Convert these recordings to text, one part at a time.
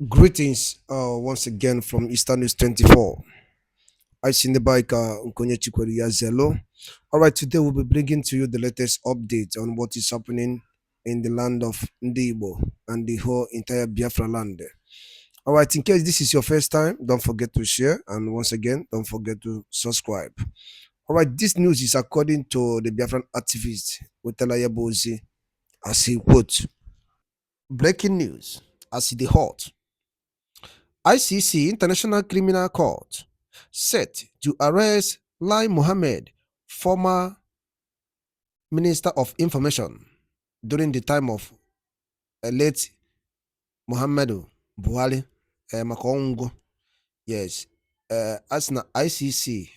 Greetings once again from Eastern News 24. I see the bike Nkonye Chikweri Yazelo. Alright, today we'll be bringing to you the latest update on what is happening in the land of Ndibo and the whole entire Biafra land. Alright, in case this is your first time, don't forget to share, and once again, don't forget to subscribe. Alright, this news is according to the Biafran activist Wetala Bozi, as he quote, breaking news as the hot. ICC International Criminal Court set to arrest Lai Mohammed, former Minister of Information, during the time of late Muhammadu Buhari Makongo. Yes, as na ICC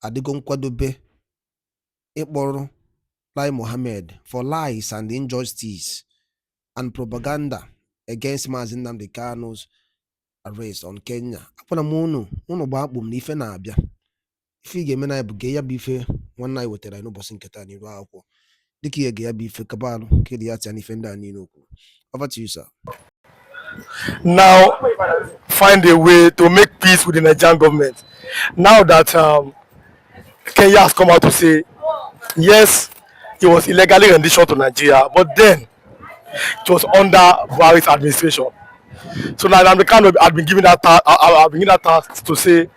adigo nkwadobe ịkpọrọ Lai Mohammed for lies and injustice and propaganda against Mazi Nnamdi Kanu's arrest on Kenya. Akwana m unu gba akpụ m na ife na-abịa. Ife ị ga-eme na ya bụ ga ya bụ ife nwanne anyị wetara n'ụbọchị nketa n'iru akwụkwọ. Dịka ihe ga ya bụ ife kabalụ ka dị ya tia n'ife ndị a niile okwu. Over to you, sir. Now find a way to make peace with the Nigerian government. Now that Kenya has come out to say, yes, it was illegally rendition to Nigeria, but then it was under Buhari's administration. So now the Kanu had been given that task to say,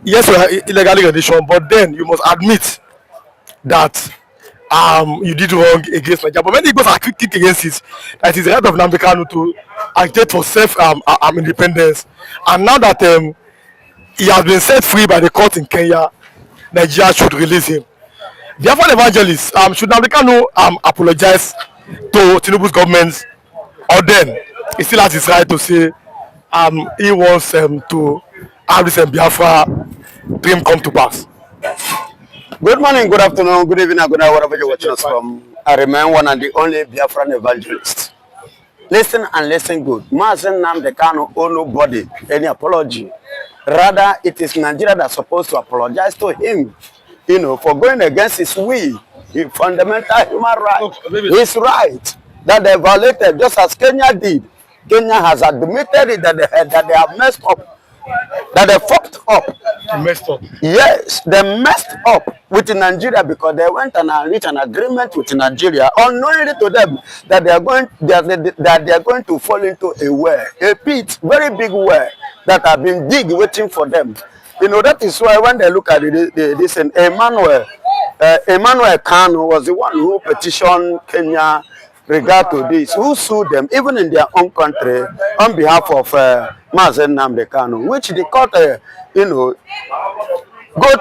yes, we are illegally rendition, but then you must admit that you did wrong against Nigeria. But many Igbos are quick against it. That is the right of Nnamdi Kanu to agitate for self independence. And now that he has been set free by the court in Kenya, Nigeria should release him. The Biafran evangelists, should Nnamdi Kanu apologize to Tinubu's government, or then he still has his right to say he wants to have this Biafra dream come to pass. Good morning, good afternoon, good evening, good night, wherever you're watching us from. I remain one and the only Biafran evangelist. Listen and listen good. Mazi Nnamdi Kanu owe nobody any apology. Rather, it is Nigeria that's supposed to apologize to him, for going against his will, his fundamental human right, his right that they violated, just as Kenya did. Kenya has admitted it that they have messed up, that they fucked up. Messed up. Yes, they messed up with Nigeria because they went and reached an agreement with Nigeria, unknowingly to them that they are going to fall into a well, a pit, very big well that have been dig waiting for them. That is why when they look at this, Emmanuel Kanu was the one who petitioned Kenya regard to this, who sued them even in their own country on behalf of Mazi Nnamdi Kanu, which the court, go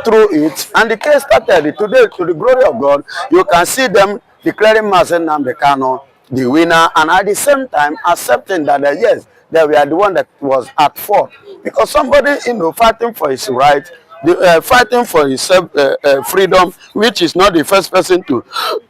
through it, and the case started. Today, to the glory of God, you can see them declaring Mazi Nnamdi Kanu the winner, and at the same time accepting that yes, they were the one that was at fault, because somebody fighting for his right, fighting for his freedom, which is not the first person to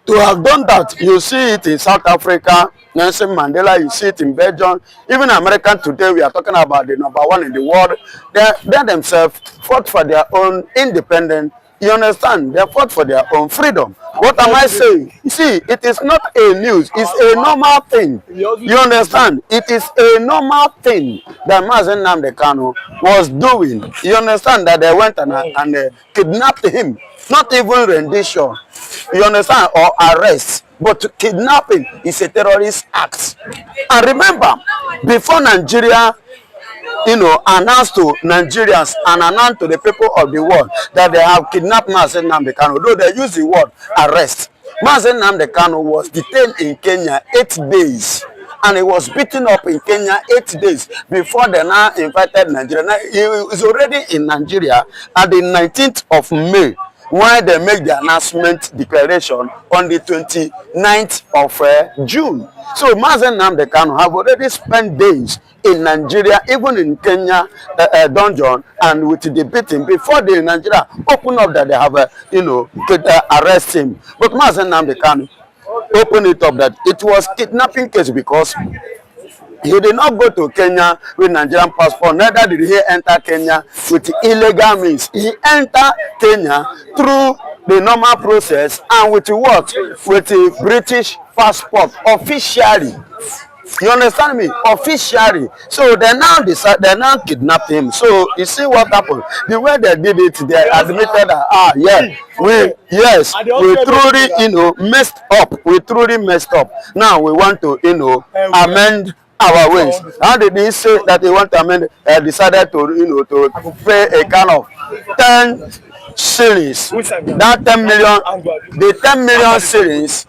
have done that. You see it in South Africa, Nelson Mandela, you see it in Belgium, even American today. We are talking about the #1 in the world. They themselves fought for their own independence. You understand? They fought for their own freedom. What am I saying? You see, it is not a news. It's a normal thing. You understand? It is a normal thing that Mazi Nnamdi Kanu was doing. You understand that they went and kidnapped him. Not even rendition. You understand? Or arrest. But kidnapping is a terrorist act. And remember, before Nigeria announced to Nigerians and announced to the people of the world that they have kidnapped Mazi Nnamdi Kanu, though they use the word arrest. Mazi Nnamdi Kanu was detained in Kenya 8 days, and he was beaten up in Kenya 8 days before they now invited Nigeria. Now, he is already in Nigeria at the 19th of May, when they make the announcement declaration on the 29th of June. So Mazi Nnamdi Kanu have already spent days in Nigeria, even in Kenya dungeon, and with the beating before the Nigeria open up that they have could arrest him. But Mazi Nnamdi Kanu open it up that it was kidnapping case, because he did not go to Kenya with Nigerian passport, neither did he enter Kenya with illegal means. He entered Kenya through the normal process and with what? With a British passport officially. You understand me? Officially. So they now decide, they now kidnapped him. So you see what happened. The way they did it, they admitted that we truly, messed up. We truly messed up. Now we want to, amend our ways. How did he say that they want to amend? Decided to, to pay a kind of 10 shillings. That 10 million, the 10 million shillings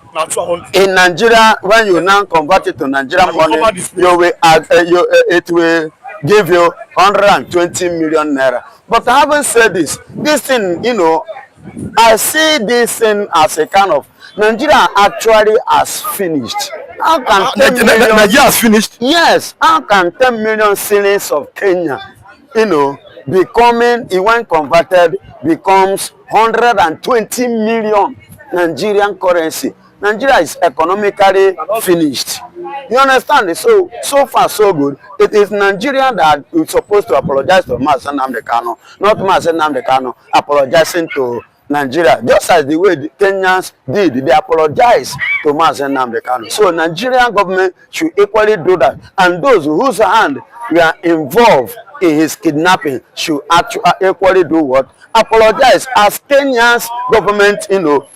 in Nigeria, when you now convert it to Nigerian money, it will give you 120 million naira. But having said this thing, I see this thing as a kind of Nigeria actually has finished. How can 10 million Nigeria has finished? Yes. How can 10 million shillings of Kenya, becoming, when converted, becomes 120 million Nigerian currency? Nigeria is economically finished. You understand? So far so good. It is Nigeria that is supposed to apologize to Nnamdi Kanu, not Nnamdi Kanu apologizing to Nigeria. Just as the way the Kenyans did, they apologized to Nnamdi Kanu. So Nigerian government should equally do that. And those whose hand were involved in his kidnapping should actually equally do what? Apologize, as Kenya's government,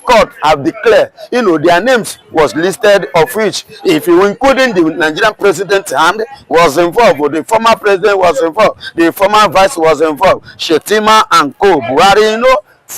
court have declared, their names was listed, of which, if you including the Nigerian president's hand was involved, or the former president was involved, the former vice was involved, Shetima and Co. Buhari,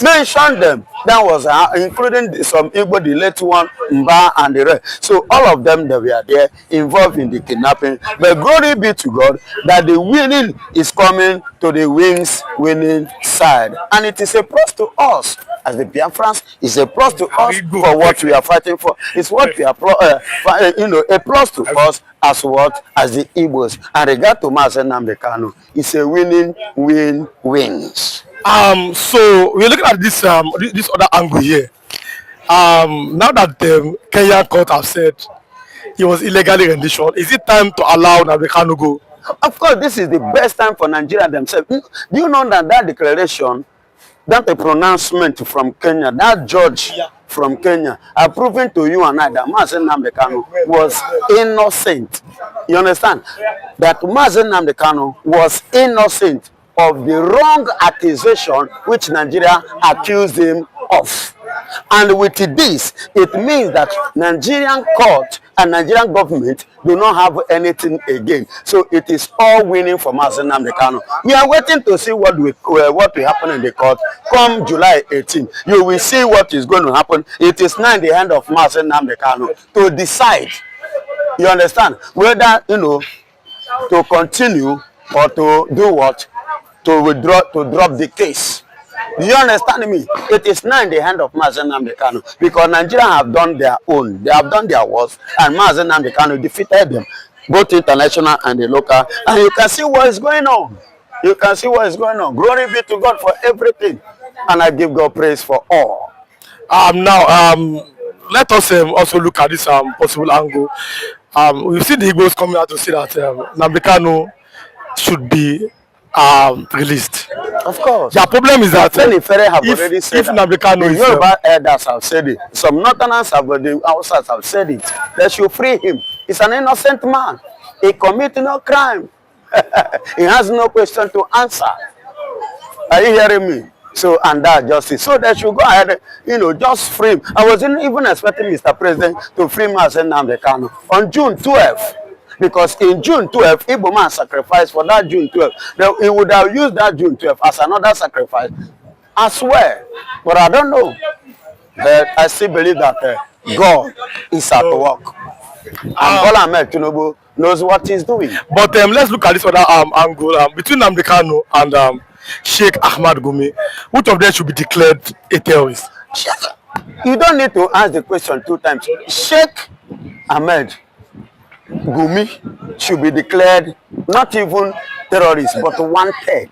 mention them. That was including some Igbo, the late one, Mba, and the rest. So all of them, they were there involved in the kidnapping. But glory be to God that the winning is coming to the wings winning side. And it is a plus to us as the Biafrans. It's a plus to us for what we are fighting for. It's what we are, a plus to us as what? As the Igbos. And regard to Nnamdi Kanu, it's a winning win-wins. So we're looking at this this other angle here. Now that the Kenyan court have said he was illegally rendition, is it time to allow Nnamdi Kanu go? Of course, this is the best time for Nigeria themselves. Do you know that declaration, that a pronouncement from Kenya, that judge from Kenya, approving to you and I that Nnamdi Kanu was innocent? You understand? That Nnamdi Kanu was innocent of the wrong accusation which Nigeria accused him of. And with this, it means that Nigerian court and Nigerian government do not have anything again. So it is all winning for Nnamdi Kanu. We are waiting to see what will happen in the court come July 18. You will see what is going to happen. It is now in the hand of Nnamdi Kanu to decide, you understand, whether, to continue or to do what? To withdraw, to drop the case. Do you understand me? It is now in the hand of Nnamdi Kanu, because Nigeria have done their own. They have done their worst, and Nnamdi Kanu defeated them, both international and the local. And you can see what is going on. You can see what is going on. Glory be to God for everything, and I give God praise for all. Now, let us also look at this possible angle. We've seen the Igbos coming out to say that Nnamdi Kanu should be released. Of course. The problem is that if Nnamdi Kanu is Yoruba elders have said it, some Northerners have, the outsiders have said it, they should free him. He's an innocent man. He committed no crime. He has no question to answer. Are you hearing me? So, and that justice. So they should go ahead, just free him. I wasn't even expecting Mr. President to free Nnamdi Kanu on June 12th. Because in June 12th, Igbo man sacrificed for that June 12th. He would have used that June 12th as another sacrifice as well. But I don't know. But I still believe that God is at work. And Bola Ahmed Tinubu knows what he's doing. But let's look at this other angle. Between Nnamdi Kanu and Sheikh Ahmad Gumi, which of them should be declared a terrorist? You don't need to ask the question 2 times. Sheikh Ahmed Gumi should be declared not even terrorist, but wanted.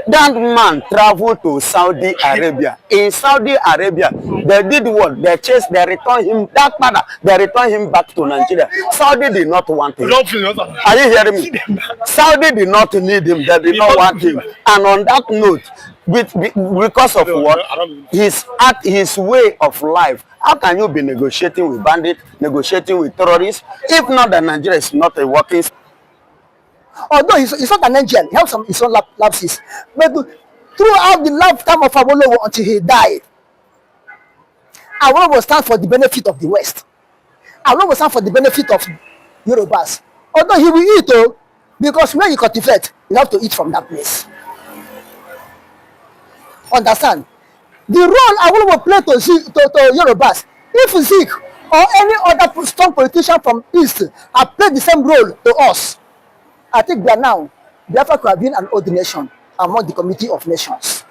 That man traveled to Saudi Arabia. In Saudi Arabia, they did what? They chased, they returned him, that father, they returned him back to Nigeria. Saudi did not want him. Are you hearing me? Saudi did not need him, they did not want him. And on that note, Because of what? His way of life. How can you be negotiating with bandits, negotiating with terrorists, if not that Nigeria is not a working? Although he's not an angel, he has some his own lapses. But throughout the lifetime of Awolowo until he died, Awolowo stands for the benefit of the West. Awolowo stands for the benefit of Yorubas. Although he will eat, because when you cultivate, you have to eat from that place. Understand? The role Awolowo played to Yorubas, if Zik or any other strong politician from East have played the same role to us, I think that now Biafra could have been an old nation among the community of nations.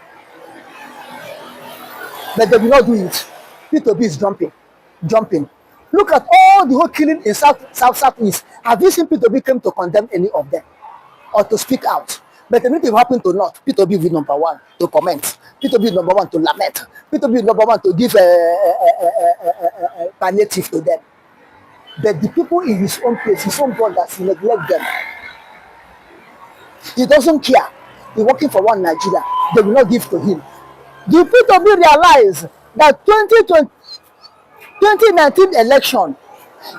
But they will not do it. P2B is jumping. Look at all the whole killing in Southeast. Have you seen P2B come to condemn any of them or to speak out? But anything happened to not, P2B will number one to comment. P2B number one to lament. P2B number one to give a palliative to them. But the people in his own place, his own brothers, he neglect them. He doesn't care. He's working for one Nigeria. They will not give to him. The P2B realize that 2019 election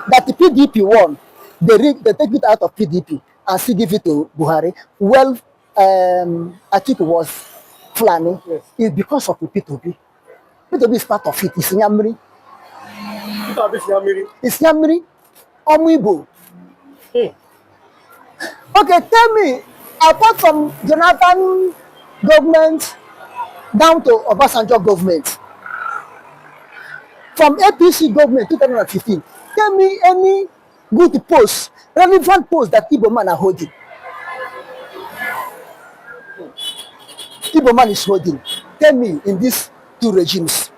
that the PDP won, they take it out of PDP and still give it to Buhari. Well, I think it was Fulani. Yes. It's because of the P2B. P2B is part of it. It's Nyamri. It's Nyamri. Omuibo. Okay, tell me, apart from Jonathan government down to Obasanjo government, from APC government 2015, tell me any good post, relevant post that Igbo man are holding. Igbo man is holding. Tell me in these two regimes.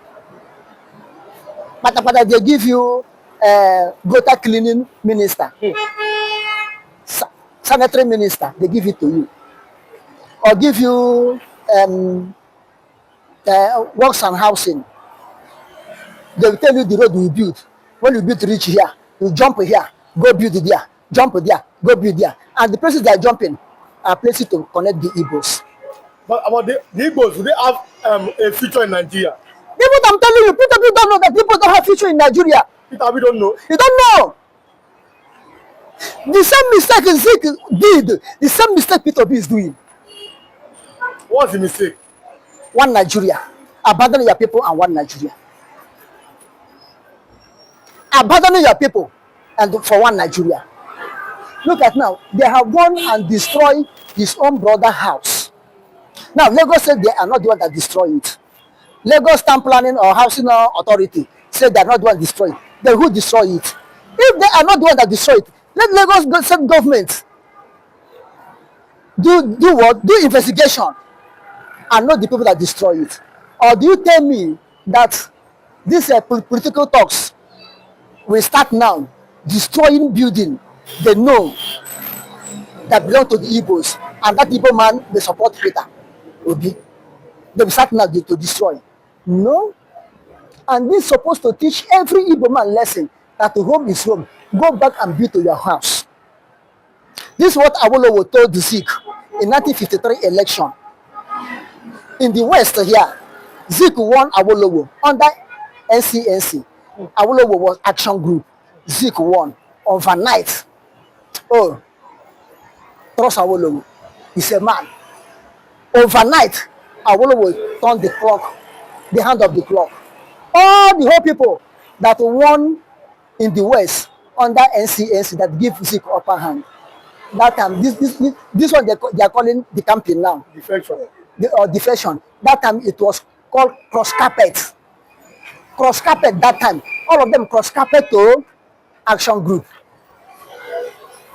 But they give you gutter cleaning minister, sanitary minister, they give it to you. Or give you works and housing. They will tell you the road we build. When you build reach here, you jump here, go build it there, jump there, go build there. And the places that are jumping are places to connect the Igbos. But about the Igbos, do they have a future in Nigeria? People, I'm telling you, people don't know that people don't have future in Nigeria. People don't know. You don't know. The same mistake Zik did, the same mistake P2B is doing. What's the mistake? One Nigeria. Abandon your people and one Nigeria. Abandoning your people and for one Nigeria. Look at now, they have gone and destroyed his own brother's house. Now, Lagos said they are not the one that destroyed it. Lagos Town Planning or Housing Authority said they are not the one that destroyed it. Then who destroyed it? If they are not the one that destroyed it, let Lagos state government do what? Do investigation and not the people that destroy it. Or do you tell me that these political talks will start now destroying building they know that belong to the Igbos, and that Igbo man they support Peter Obi? They will start now to destroy. No. And this is supposed to teach every Igbo man lesson that home is home. Go back and build to your house. This is what Awolowo told Zik in 1953 election. In the West here, Zik won Awolowo under NCNC. Awolowo was action group. Zik won overnight. Oh, trust Awolowo. He's a man. Overnight, Awolowo turned the clock, the hand of the clock. All the whole people that won in the West under NCNC that give Zik upper hand. That time, this one they are calling the campaign now. Defection. Defection. That time it was called cross carpet. Cross carpet that time. All of them cross carpet to action group.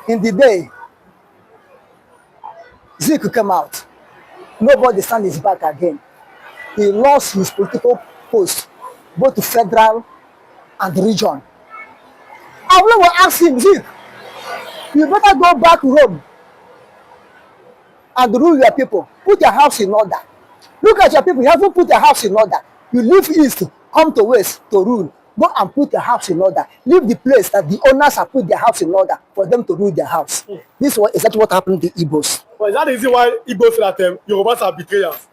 In the day, Zik came out. Nobody stand his back again. He lost his political post, both to federal and region. I will ask him, Zik, you better go back home and rule your people. Put your house in order. Look at your people. You haven't put your house in order. You leave east, come to west to rule. Go and put your house in order. Leave the place that the owners have put their house in order for them to rule their house. This is exactly what happened to Igbos. But is that the reason why Igbos say that Yorubas are betrayers?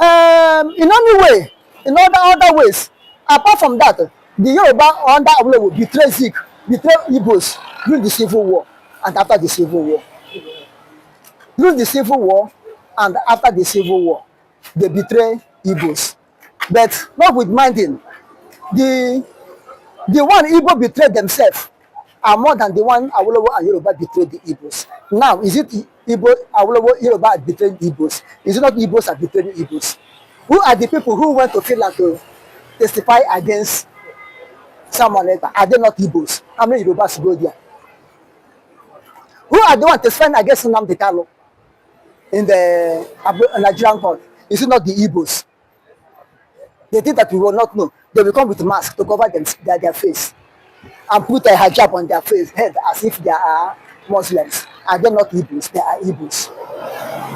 In any way, in other ways, apart from that, the Yoruba under Awolowo betray Zik, betray Igbos during the Civil War and after the Civil War. During the Civil War and after the Civil War, they betray Igbos. But not with minding, the one Igbo betrayed themselves are more than the one Awolowo and Yoruba betrayed the Igbos. Now, is it Igbo, Awolowo, Yoruba betrayed Igbos? Is it not Igbos that betrayed Igbos? Who are the people who went to Finland to testify against someone else? Are they not Igbos? How many Yorubas go there? Who are the ones testifying against Nnamdi in the Nigerian court? Is it not the Igbos? They think that we will not know. They will come with masks to cover their face and put a hijab on their head as if they are Muslims. Are they not Igbos? They are Igbos.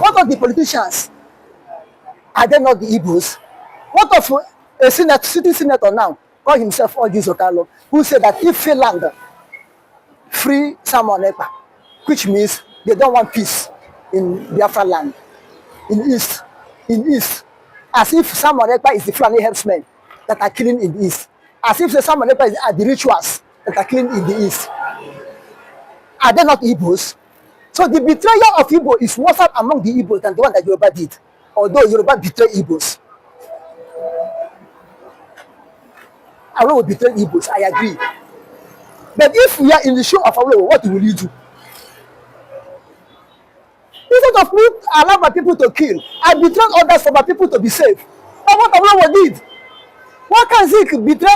What of the politicians? Are they not the Igbos? What of a city senator now, call himself Orji Zokalo, who said that if Finland free Samuel Ekpa, which means they don't want peace in Biafra land, in East, as if Samuel Ekpa is the Fulani herdsmen that are killing in the East, as if Samuel Ekpa are the rituals that are killing in the East. Are they not Igbos? So the betrayal of Igbo is worse among the Igbos than the one that Yoruba did, although Yoruba betrayed Igbos. Awolowo betrayed Igbos, I agree. But if we are in the show of Awolowo, what will you do? Instead of me allow my people to kill, I betrayed others for my people to be safe. That's what Awolowo did. Why can Zik betray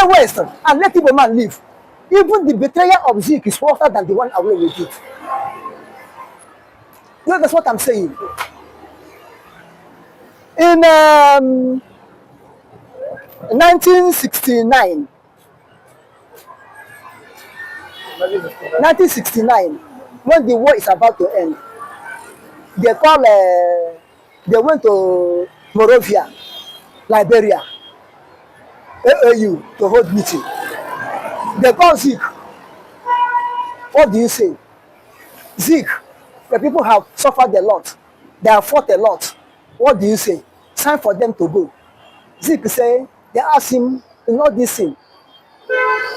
West and let Igbo man live? Even the betrayal of Zik is worse than the one Awolowo did. You know, that's what I'm saying. In 1969, when the war is about to end, they went to Morovia, Liberia, AAU to hold meeting. They call Zik. What do you say? Zik, the people have suffered a lot. They have fought a lot. What do you say? It's time for them to go. Zik say, they ask him, in all this thing,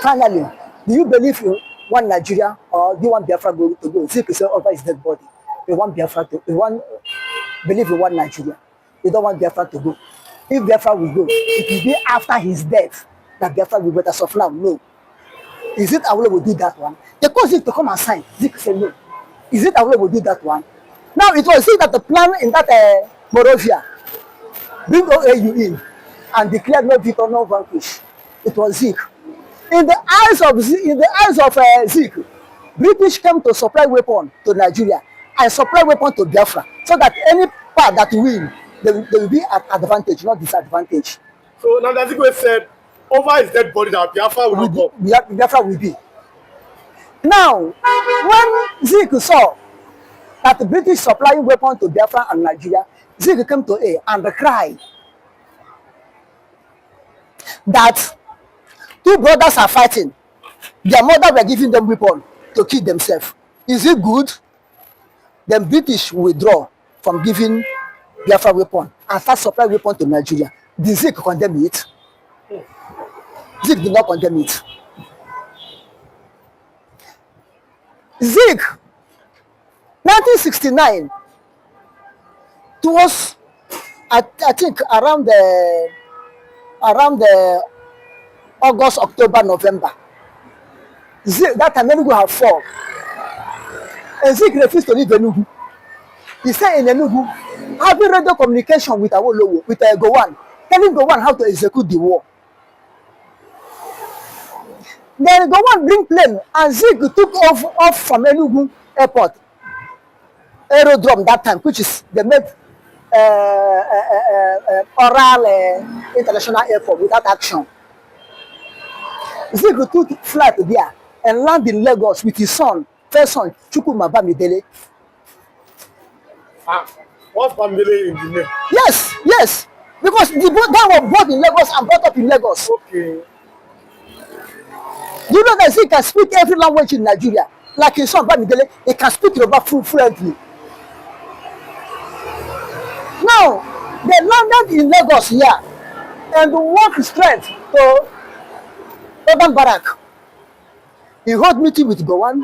finally, do you believe in one Nigeria or do you want Biafra to go? Zik say, over his dead body. We want Biafra to, believe in one Nigeria. We don't want Biafra to go. If Biafra will go, it will be after his death that Biafra will go. As of now, no. Is it Awolowo will do that one? They call Zik to come and sign. Zik said no. Is it Awolowo will do that one? Now it was Zik that the plan in that Morovia bring OAU in and declare no victor, no vanquish. It was Zik. In the eyes of Zik, British came to supply weapon to Nigeria and supply weapon to Biafra, so that any part that win, they will be at advantage, not disadvantage. So now Nnamdi said, over his dead body that Biafra will not go. Biafra will be. Now, when Zik saw that the British supplying weapon to Biafra and Nigeria, Zik came to A and cried that two brothers are fighting. Their mother were giving them weapon to kill themselves. Is it good? Then British withdraw from giving Biafra weapon and start supplying weapon to Nigeria. Did Zik condemn it? Zik did not condemn it. Zik, 1969, it was, I think, around the August, October, November. Zik, that time Enugu have fall. And Zik refused to leave Enugu. He said in Enugu, having radio communication with Awolowo, with Gowon, telling Gowon how to execute the war. Then Gowon bring plane and Zik took off from Enugu airport, aerodrome that time, which is they made oral international airport without action. Zik took flight there and landed in Lagos with his son, first son, Chukwuma Bamidele. What's Bamidele in the name? Yes, because the guy was born in Lagos and brought up in Lagos. Okay. You know that Zik can speak every language in Nigeria. Like his son Bamidele, he can speak Yoruba fluently. Now, They landed in Lagos here and walked straight to Urban Barrack. He hold meeting with Gowan.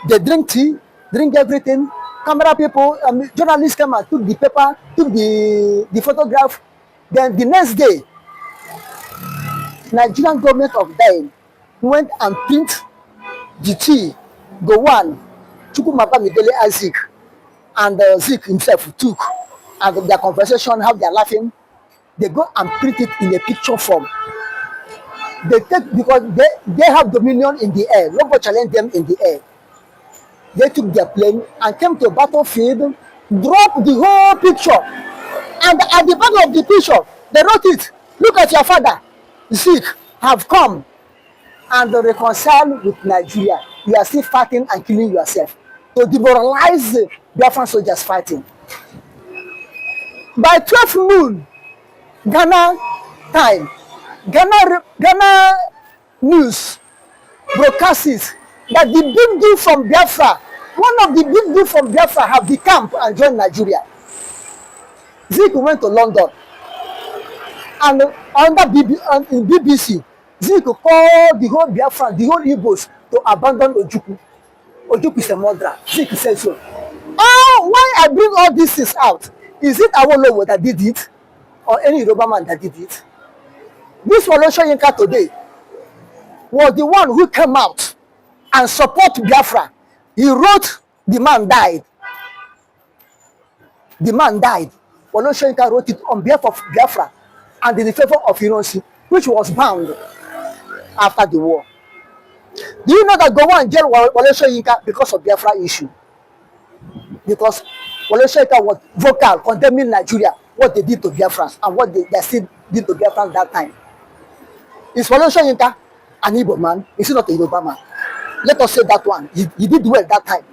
They drink tea, drink everything. Camera people, journalists came and took the paper, took the photograph. Then the next day, Nigerian government of then went and print the tea, Gowan, Chukwumapa Midele Isaac, and Zik himself took, and their conversation, how they are laughing. They go and print it in a picture form. They take, because they have dominion in the air. Nobody challenge them in the air. They took their plane and came to a battlefield, dropped the whole picture. And at the back of the picture, they wrote it. Look at your father, Zik, have come and reconcile with Nigeria. You are still fighting and killing yourself. To demoralize the Biafran soldiers fighting. By 12 noon, Ghana time, Ghana news broadcasts that the big dude from Biafra, one of the big dudes from Biafra, have decamped and joined Nigeria. Zik went to London, and under BBC, Zik called the whole Biafra, the whole Igbos, to abandon Ojukwu. Ojukwu is a murderer. Zik said so. Oh, why I bring all these things out? Is it Awolowo that did it, or any Yoruba man that did it? This Wole Soyinka today was the one who came out and support Biafra. He wrote, the man died. The man died. Wole Soyinka wrote it on behalf of Biafra and in the favor of Ironsi, which was bound after the war. Do you know that Gowon and jail Wole Soyinka because of Biafra issue? Because Wole Soyinka was vocal condemning Nigeria, what they did to Biafrans and what they still did to Biafrans that time. Is Wole Soyinka an Igbo man? Is he not a Yoruba man? Let us say that one. He did well that time.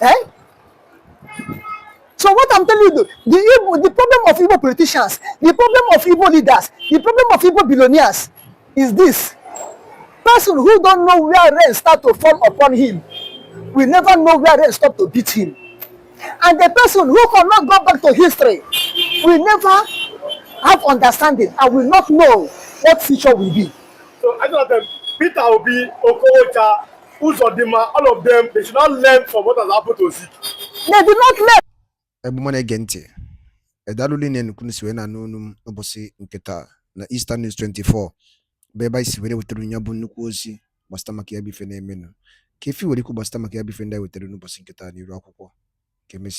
Eh? So what I'm telling you, the problem of Igbo politicians, the problem of Igbo leaders, the problem of Igbo billionaires is this. Person who don't know where rain start to fall upon him will never know where rain stop to beat him. And the person who cannot go back to history will never have understanding and will not know what future will be. So I know that Peter Obi, Okocha, Uzodima, all of them, they should not learn from what has happened to Zik. They did not learn. Ebumone gente. Edaluli ne nukunu siwe na nunum obosi nketa na Eastern News 24. Beba isi wele weteru nyabu nuku ozi basta maki ya bife na emenu. Kefi wele ku basta maki ya bife nda weteru nubosi nketa ni iru akwụkwọ. Kemesi.